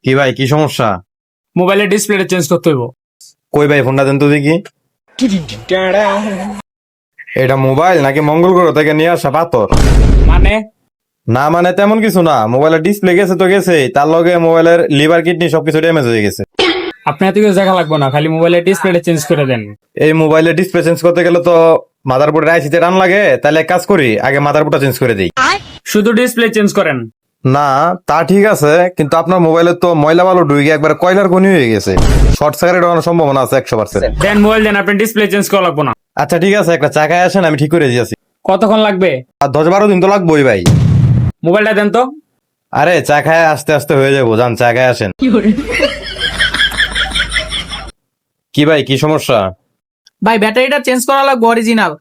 কি ভাই, কি সমস্যা? মোবাইলের ডিসপ্লেটা চেঞ্জ করতে হইব। কই ভাই, ফোনটা দেন তো দেখি। এটা মোবাইল নাকি মঙ্গল গ্রহ থেকে নিয়ে আসা পাথর? মানে না মানে তেমন কিছু না, মোবাইলের ডিসপ্লে গেছে তো গেছে, তার লগে মোবাইলের লিভার কিডনি সবকিছু ড্যামেজ হয়ে গেছে। আপনি এত কিছু দেখা লাগবে না, খালি মোবাইলের ডিসপ্লেটা চেঞ্জ করে দেন। এই মোবাইলের ডিসপ্লে চেঞ্জ করতে গেলে তো মাদারবোর্ডের আইসিতে টান লাগে, তাহলে এক কাজ করি, আগে মাদারবোর্ডটা চেঞ্জ করে দিই। শুধু ডিসপ্লে চেঞ্জ করেন। না তা ঠিক আছে, কিন্তু আপনার মোবাইলে তো ময়লা বালু ঢুকে একবার কয়লার খনি হয়ে গেছে, শর্ট সার্কিট হওয়ার সম্ভাবনা আছে 100%। দেন মোবাইল দেন, আপনি ডিসপ্লে চেঞ্জ করা লাগবে না। আচ্ছা ঠিক আছে, একটা চাকায় আসেন, আমি ঠিক করে দিয়েছি। কতক্ষণ লাগবে? আর 10-12 দিন তো লাগবোই ভাই। মোবাইলটা দেন তো। আরে চাকায় আস্তে আস্তে হয়ে যাবো, যান চাকায় আসেন। কি ভাই, কি সমস্যা? ভাই ব্যাটারিটা চেঞ্জ করা লাগবে অরিজিনাল।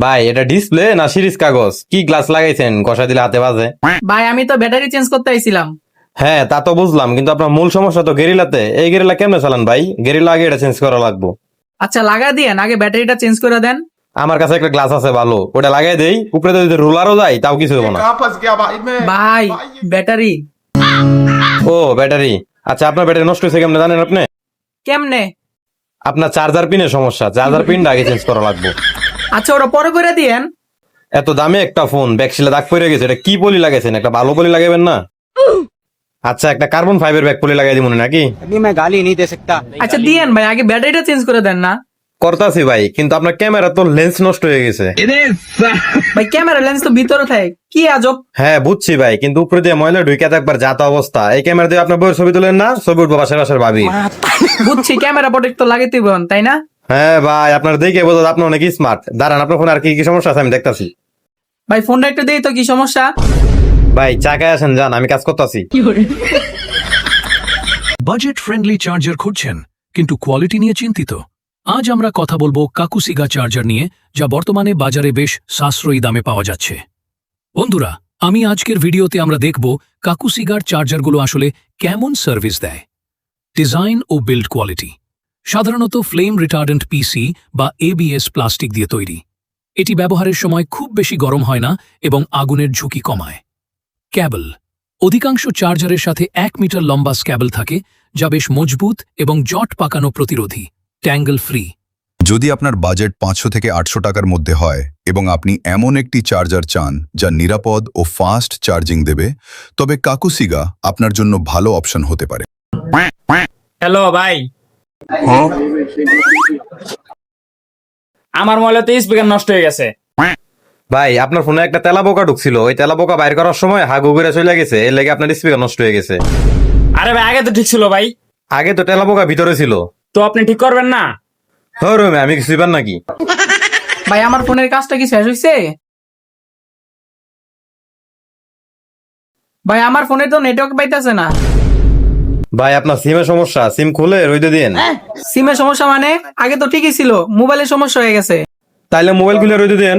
ভাই এটা ডিসপ্লে না সিরিজ কাগজ? কি গ্লাস লাগাইছেন, কষা দিলে হাতে বাজে। ভাই আমি তো ব্যাটারি চেঞ্জ করতে আইছিলাম। হ্যাঁ তা তো বুঝলাম, কিন্তু আপনার মূল সমস্যা তো গেরিলাতে। এই গেরিলা কেমনে চালান ভাই? গেরিলা আগে এটা চেঞ্জ করা লাগবো। আচ্ছা লাগা দিয়েন, আগে ব্যাটারিটা চেঞ্জ করে দেন। আমার কাছে একটা গ্লাস আছে ভালো, ওটা লাগাই দেই, উপরে যদি রোলারও যায় তাও কিছু হবো না। ভাই ব্যাটারি ও ব্যাটারি, আচ্ছা আপনার ব্যাটারি নষ্ট হয়েছে কেমনে জানেন আপনি? কেমনে? আপনার চার্জার পিনের সমস্যা, চার্জার পিনটা আগে চেঞ্জ করা লাগবে। আচ্ছা ওটা পরে করে দিয়েন। এত দামি একটা ফোন, ব্যাকশিলে দাগ পড়ে গেছে, এটা কি পলি লাগাইছেন? একটা ভালো পলি লাগাবেন না? আচ্ছা একটা কার্বন ফাইবার ব্যাক পলি লাগাই দিমুন নাকি? अभी मैं गाली नहीं दे सकता। আচ্ছা দিয়েন ভাই, আগে ব্যাটারিটা চেঞ্জ করে দেন না। করতাছি ভাই, কিন্তু আপনার ক্যামেরা তো লেন্স নষ্ট হয়ে গেছে। ভাই ক্যামেরা লেন্স তো ভিতরে থাকে, কি আজব। হ্যাঁ বুঝছি ভাই, কিন্তু উপরে দিয়ে ময়লা ঢুকে একবার যাতা অবস্থা। এই ক্যামেরা দিয়ে আপনার বইয়ের ছবি তুলেন না, ছবি উঠবো বাসার বাসার ভাবি। বুঝছি, ক্যামেরা প্রোটেক্ট তো লাগাইতে হইব, তাই না? হ্যাঁ ভাই, আপনার দেখে বোঝা যায় আপনি অনেক স্মার্ট। দাঁড়ান, আপনার ফোনে আর কি কি সমস্যা আছে আমি দেখতাছি। ভাই ফোনটা একটু দেই তো, কি সমস্যা? ভাই চাকায় আসেন, যান আমি কাজ করতেছি। বাজেট ফ্রেন্ডলি চার্জার খুঁজছেন কিন্তু কোয়ালিটি নিয়ে চিন্তিত? আজ আমরা কথা বলবো কাকুসিগা চার্জার নিয়ে, যা বর্তমানে বাজারে বেশ সাশ্রয়ী দামে পাওয়া যাচ্ছে। বন্ধুরা, আমি আজকের ভিডিওতে আমরা দেখব কাকুসিগার চার্জারগুলো আসলে কেমন সার্ভিস দেয়। ডিজাইন ও বিল্ড কোয়ালিটি সাধারণত ফ্লেম রিটার্ডেন্ট পিসি বা এবিএস প্লাস্টিক দিয়ে তৈরি। এটি ব্যবহারের সময় খুব বেশি গরম হয় না এবং আগুনের ঝুঁকি কমায়। ক্যাবল অধিকাংশ চার্জারের সাথে 1 মিটার লম্বা ক্যাবল থাকে, যা বেশ মজবুত এবং জট পাকানো প্রতিরোধী, ট্যাঙ্গল ফ্রি। যদি আপনার বাজেট 500 থেকে 800 টাকার মধ্যে হয় এবং আপনি এমন একটি চার্জার চান যা নিরাপদ ও ফাস্ট চার্জিং দেবে, তবে কাকুসিগা আপনার জন্য ভালো অপশন হতে পারে। হ্যালো ভাই, আমার মোবাইলেতে স্পিকার নষ্ট হয়ে গেছে। ভাই আপনার ফোনে একটা তেলা পোকা ঢুকছিল, ওই তেলা পোকা বাইর করার সময় হাগু করে চলে গেছে, এর লেগে আপনার স্পিকার নষ্ট হয়ে গেছে। আরে ভাই আগে তো ঠিক ছিল ভাই। আগে তো তেলা পোকা ভিতরে ছিল। তো আপনি ঠিক করবেন না? হ্যাঁ আমি কিছু দিবেন নাকি? ভাই আমার ফোনের কাজটা কি শেষ হয়েছে? ভাই আমার ফোনে তো নেটওয়ার্ক পাইতেছে না। ভাই আপনার সিমের সমস্যা, সিম খুলে রইতে দিন। সিমের সমস্যা মানে? আগে তো ঠিকই ছিল, মোবাইলের সমস্যা হয়ে গেছে। তাইলে মোবাইল খুলে রইতে দিন।